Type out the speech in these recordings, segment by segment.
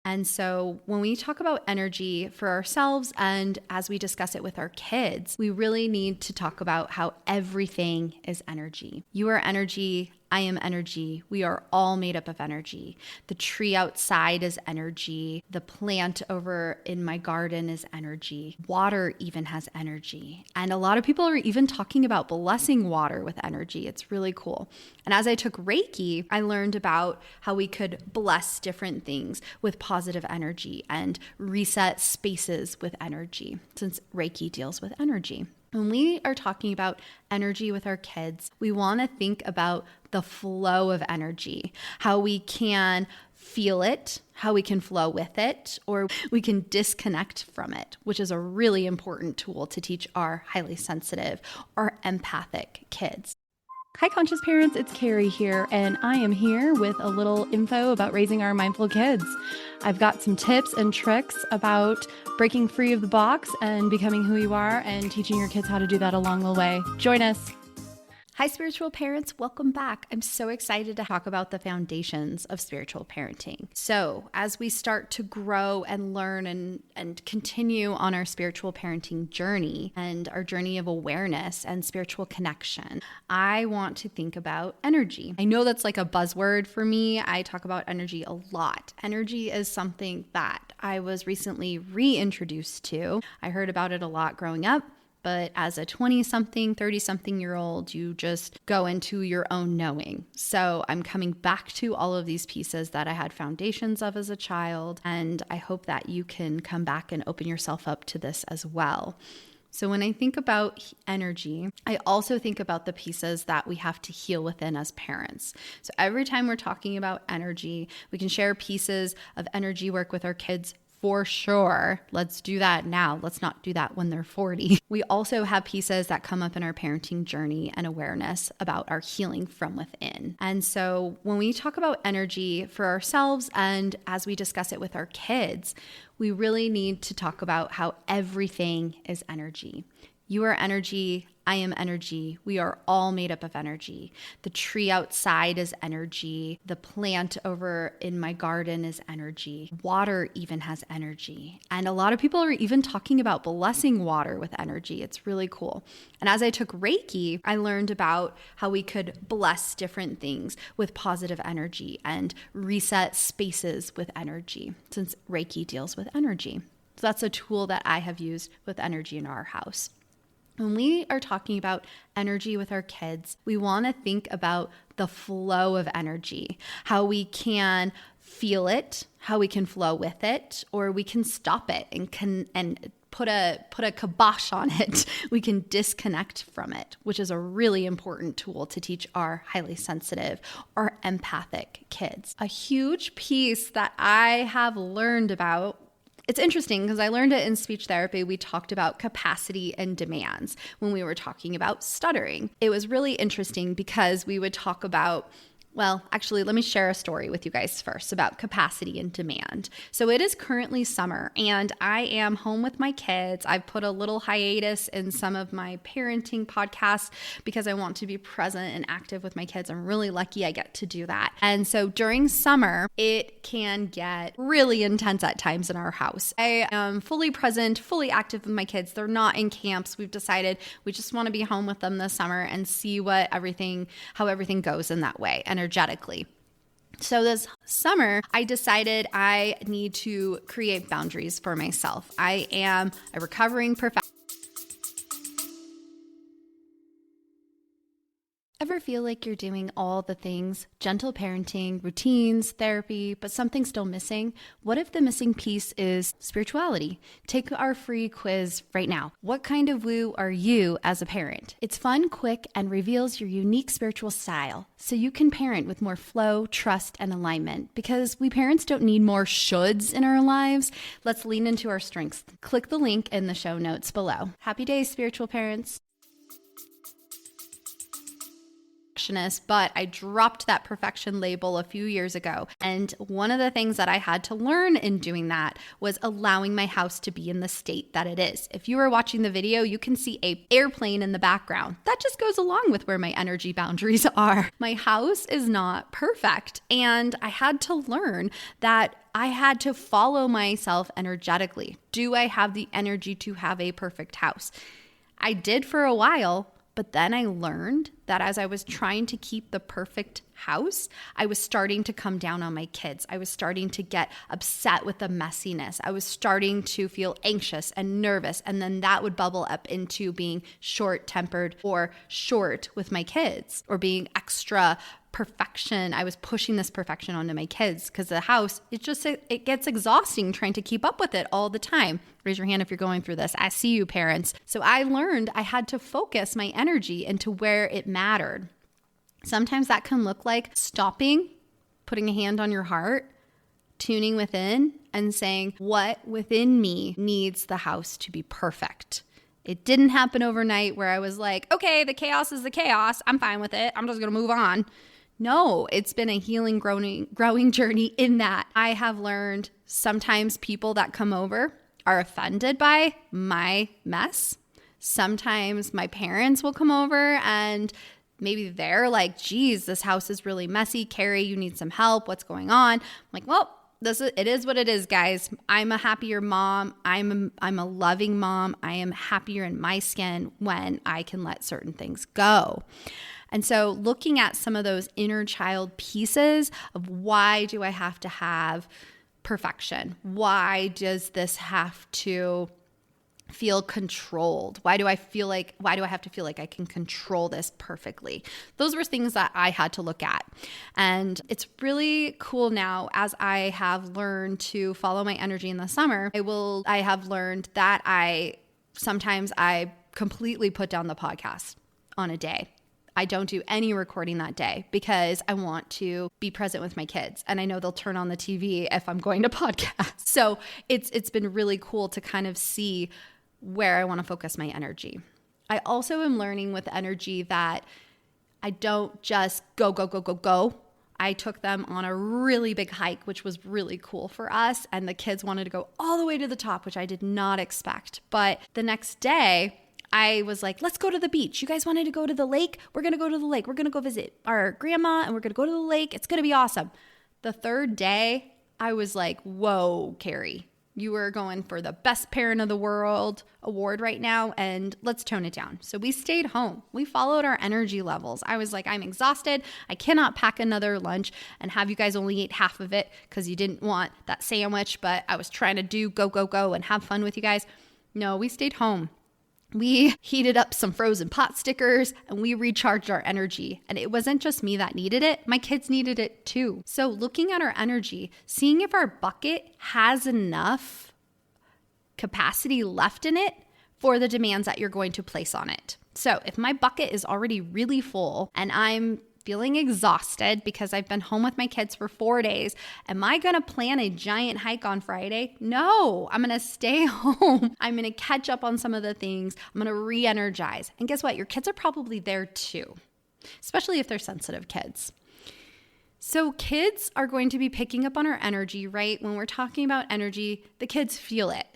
And so when we talk about energy for ourselves and as we discuss it with our kids, we really need to talk about how everything is energy. You are energy. I am energy. We are all made up of energy. The tree outside is energy. The plant over in my garden is energy. Water even has energy. And a lot of people are even talking about blessing water with energy. It's really cool. And as I took Reiki, I learned about how we could bless different things with positive energy and reset spaces with energy, since Reiki deals with energy. When we are talking about energy with our kids, we want to think about the flow of energy, how we can feel it, how we can flow with it, or we can disconnect from it, which is a really important tool to teach our highly sensitive or empathic kids. Hi, conscious parents, it's Carrie here, and I am here with a little info about raising our mindful kids. I've got some tips and tricks about breaking free of the box and becoming who you are and teaching your kids how to do that along the way. Join us. Hi, spiritual parents. Welcome back. I'm so excited to talk about the foundations of spiritual parenting. So as we start to grow and learn and continue on our spiritual parenting journey and our journey of awareness and spiritual connection, I want to think about energy. I know that's like a buzzword for me. I talk about energy a lot. Energy is something that I was recently reintroduced to. I heard about it a lot growing up. But as a 20-something, 30-something-year-old, you just go into your own knowing. So I'm coming back to all of these pieces that I had foundations of as a child, and I hope that you can come back and open yourself up to this as well. So when I think about energy, I also think about the pieces that we have to heal within as parents. So every time we're talking about energy, we can share pieces of energy work with our kids. For sure. Let's do that now. Let's not do that when they're 40. We also have pieces that come up in our parenting journey and awareness about our healing from within. And so when we talk about energy for ourselves and as we discuss it with our kids, we really need to talk about how everything is energy. You are energy. I am energy. We are all made up of energy. The tree outside is energy. The plant over in my garden is energy. Water even has energy. And a lot of people are even talking about blessing water with energy. It's really cool. And as I took Reiki, I learned about how we could bless different things with positive energy and reset spaces with energy, since Reiki deals with energy. So that's a tool that I have used with energy in our house. When we are talking about energy with our kids, we want to think about the flow of energy, how we can feel it, how we can flow with it, or we can stop it and put a kibosh on it. We can disconnect from it, which is a really important tool to teach our highly sensitive or empathic kids. A huge piece that I have learned about. It's interesting because I learned it in speech therapy. We talked about capacity and demands when we were talking about stuttering. It was really interesting because we would talk about, well, actually, let me share a story with you guys first about capacity and demand. So it is currently summer and I am home with my kids. I've put a little hiatus in some of my parenting podcasts because I want to be present and active with my kids. I'm really lucky I get to do that. And so during summer, it can get really intense at times in our house. I am fully present, fully active with my kids. They're not in camps. We've decided we just want to be home with them this summer and see how everything goes in that way energetically. So this summer, I decided I need to create boundaries for myself. I am a recovering perfectionist. Ever feel like you're doing all the things, gentle parenting, routines, therapy, but something's still missing? What if the missing piece is spirituality? Take our free quiz right now. What kind of woo are you as a parent? It's fun, quick, and reveals your unique spiritual style, so you can parent with more flow, trust, and alignment. Because we parents don't need more shoulds in our lives. Let's lean into our strengths. Click the link in the show notes below. Happy days, spiritual parents. But I dropped that perfection label a few years ago. And one of the things that I had to learn in doing that was allowing my house to be in the state that it is. If you are watching the video, you can see an airplane in the background. That just goes along with where my energy boundaries are. My house is not perfect. And I had to learn that I had to follow myself energetically. Do I have the energy to have a perfect house? I did for a while, but then I learned that as I was trying to keep the perfect house, I was starting to come down on my kids. I was starting to get upset with the messiness. I was starting to feel anxious and nervous. And then that would bubble up into being short-tempered or short with my kids, or being extra perfection. I was pushing this perfection onto my kids because the house, it gets exhausting trying to keep up with it all the time. Raise your hand if you're going through this. I see you, parents. So I learned I had to focus my energy into where it mattered. Sometimes that can look like stopping, putting a hand on your heart, tuning within, and saying, what within me needs the house to be perfect? It didn't happen overnight where I was like, okay, the chaos is the chaos. I'm fine with it. I'm just going to move on. No, it's been a healing, growing journey in that I have learned sometimes people that come over are offended by my mess. Sometimes my parents will come over and maybe they're like, geez, this house is really messy. Carrie, you need some help. What's going on? I'm like, well, it is what it is, guys. I'm a happier mom. I'm a loving mom. I am happier in my skin when I can let certain things go. And so looking at some of those inner child pieces of why do I have to have perfection? Why does this have to feel controlled? Why do I have to feel like I can control this perfectly? Those were things that I had to look at. And it's really cool now as I have learned to follow my energy in the summer. I have learned that sometimes I completely put down the podcast on a day. I don't do any recording that day because I want to be present with my kids. And I know they'll turn on the TV if I'm going to podcast. So it's been really cool to kind of see where I want to focus my energy. I also am learning with energy that I don't just go, go, go, go, go. I took them on a really big hike, which was really cool for us. And the kids wanted to go all the way to the top, which I did not expect. But the next day, I was like, let's go to the beach. You guys wanted to go to the lake? We're going to go to the lake. We're going to go visit our grandma and we're going to go to the lake. It's going to be awesome. The third day, I was like, whoa, Carrie, you are going for the best parent of the world award right now, and let's tone it down. So we stayed home. We followed our energy levels. I was like, I'm exhausted. I cannot pack another lunch and have you guys only eat half of it because you didn't want that sandwich, but I was trying to do go, go, go and have fun with you guys. No, we stayed home. We heated up some frozen pot stickers and we recharged our energy. And it wasn't just me that needed it. My kids needed it too. So looking at our energy, seeing if our bucket has enough capacity left in it for the demands that you're going to place on it. So if my bucket is already really full and I'm feeling exhausted because I've been home with my kids for 4 days, am I going to plan a giant hike on Friday? No, I'm going to stay home. I'm going to catch up on some of the things. I'm going to re-energize. And guess what? Your kids are probably there too, especially if they're sensitive kids. So kids are going to be picking up on our energy, right? When we're talking about energy, the kids feel it.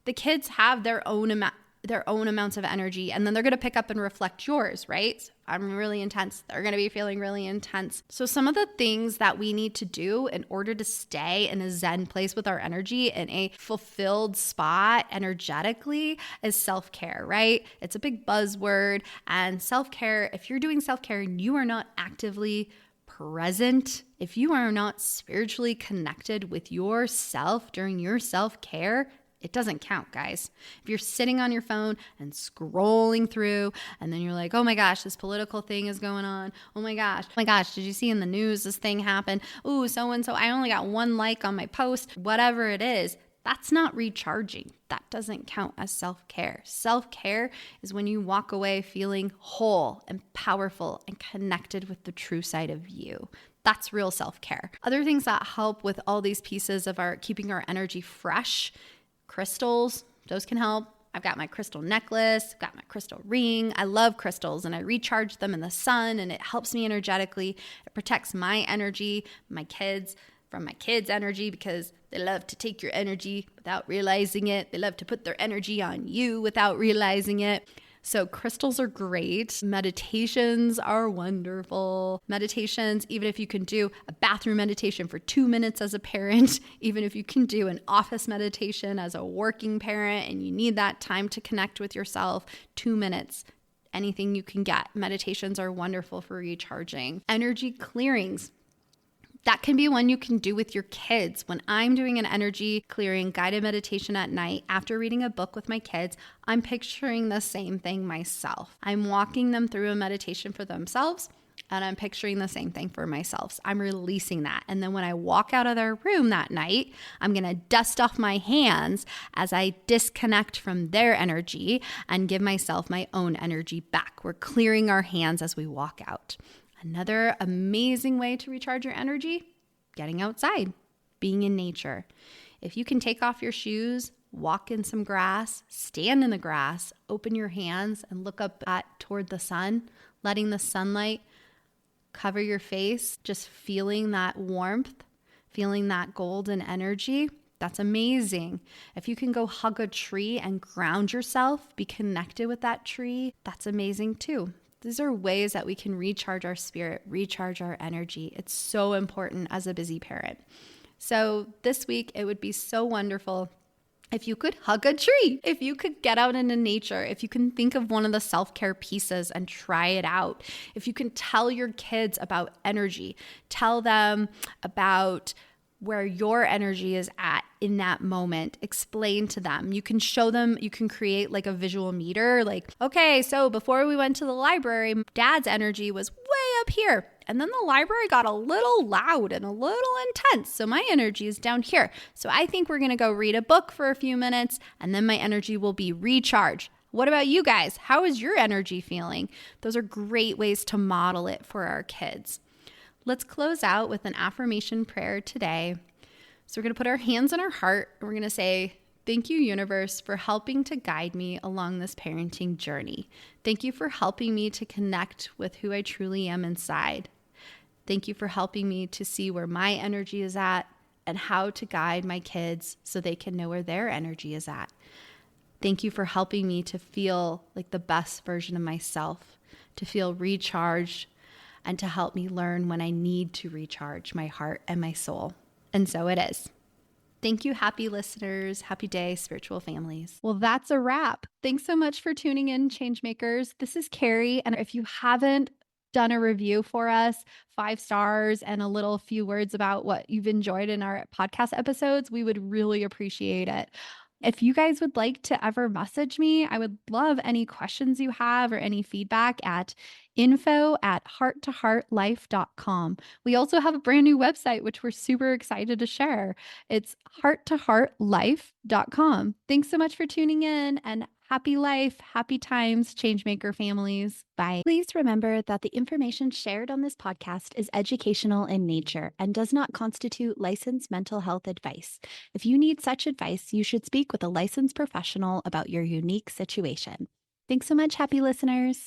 The kids have their own amounts of energy, and then they're going to pick up and reflect yours, right? I'm really intense. They're going to be feeling really intense. So some of the things that we need to do in order to stay in a zen place with our energy, in a fulfilled spot energetically, is self-care, right? It's a big buzzword. And self-care, if you're doing self-care and you are not actively present, if you are not spiritually connected with yourself during your self-care, it doesn't count, guys. If you're sitting on your phone and scrolling through and then you're like, oh my gosh, this political thing is going on. Oh my gosh, did you see in the news this thing happened? Ooh, so-and-so, I only got 1 like on my post. Whatever it is, that's not recharging. That doesn't count as self-care. Self-care is when you walk away feeling whole and powerful and connected with the true side of you. That's real self-care. Other things that help with all these pieces of keeping our energy fresh: crystals, those can help. I've got my crystal necklace, got my crystal ring. I love crystals and I recharge them in the sun and it helps me energetically. It protects my energy, my kids, from my kids' energy because they love to take your energy without realizing it. They love to put their energy on you without realizing it. So crystals are great. Meditations are wonderful. Meditations, even if you can do a bathroom meditation for 2 minutes as a parent, even if you can do an office meditation as a working parent and you need that time to connect with yourself, 2 minutes. Anything you can get. Meditations are wonderful for recharging. Energy clearings. That can be one you can do with your kids. When I'm doing an energy clearing guided meditation at night after reading a book with my kids, I'm picturing the same thing myself. I'm walking them through a meditation for themselves, and I'm picturing the same thing for myself. I'm releasing that. And then when I walk out of their room that night, I'm going to dust off my hands as I disconnect from their energy and give myself my own energy back. We're clearing our hands as we walk out. Another amazing way to recharge your energy, getting outside, being in nature. If you can take off your shoes, walk in some grass, stand in the grass, open your hands and look up toward the sun, letting the sunlight cover your face, just feeling that warmth, feeling that golden energy, that's amazing. If you can go hug a tree and ground yourself, be connected with that tree, that's amazing too. These are ways that we can recharge our spirit, recharge our energy. It's so important as a busy parent. So this week, it would be so wonderful if you could hug a tree, if you could get out into nature, if you can think of one of the self-care pieces and try it out, if you can tell your kids about energy, tell them about where your energy is at in that moment. Explain to them. You can show them, you can create like a visual meter, like, okay, so before we went to the library, Dad's energy was way up here. And then the library got a little loud and a little intense. So my energy is down here. So I think we're going to go read a book for a few minutes and then my energy will be recharged. What about you guys? How is your energy feeling? Those are great ways to model it for our kids. Let's close out with an affirmation prayer today. So we're going to put our hands on our heart and we're going to say, thank you, universe, for helping to guide me along this parenting journey. Thank you for helping me to connect with who I truly am inside. Thank you for helping me to see where my energy is at and how to guide my kids so they can know where their energy is at. Thank you for helping me to feel like the best version of myself, to feel recharged, and to help me learn when I need to recharge my heart and my soul. And so it is. Thank you, happy listeners. Happy day, spiritual families. Well, that's a wrap. Thanks so much for tuning in, Changemakers. This is Carrie. And if you haven't done a review for us, 5 stars and a little few words about what you've enjoyed in our podcast episodes, we would really appreciate it. If you guys would like to ever message me, I would love any questions you have or any feedback at info@hearttoheartlife.com. We also have a brand new website, which we're super excited to share. It's hearttoheartlife.com. Thanks so much for tuning in and happy life, happy times, Changemaker families. Bye. Please remember that the information shared on this podcast is educational in nature and does not constitute licensed mental health advice. If you need such advice, you should speak with a licensed professional about your unique situation. Thanks so much, happy listeners.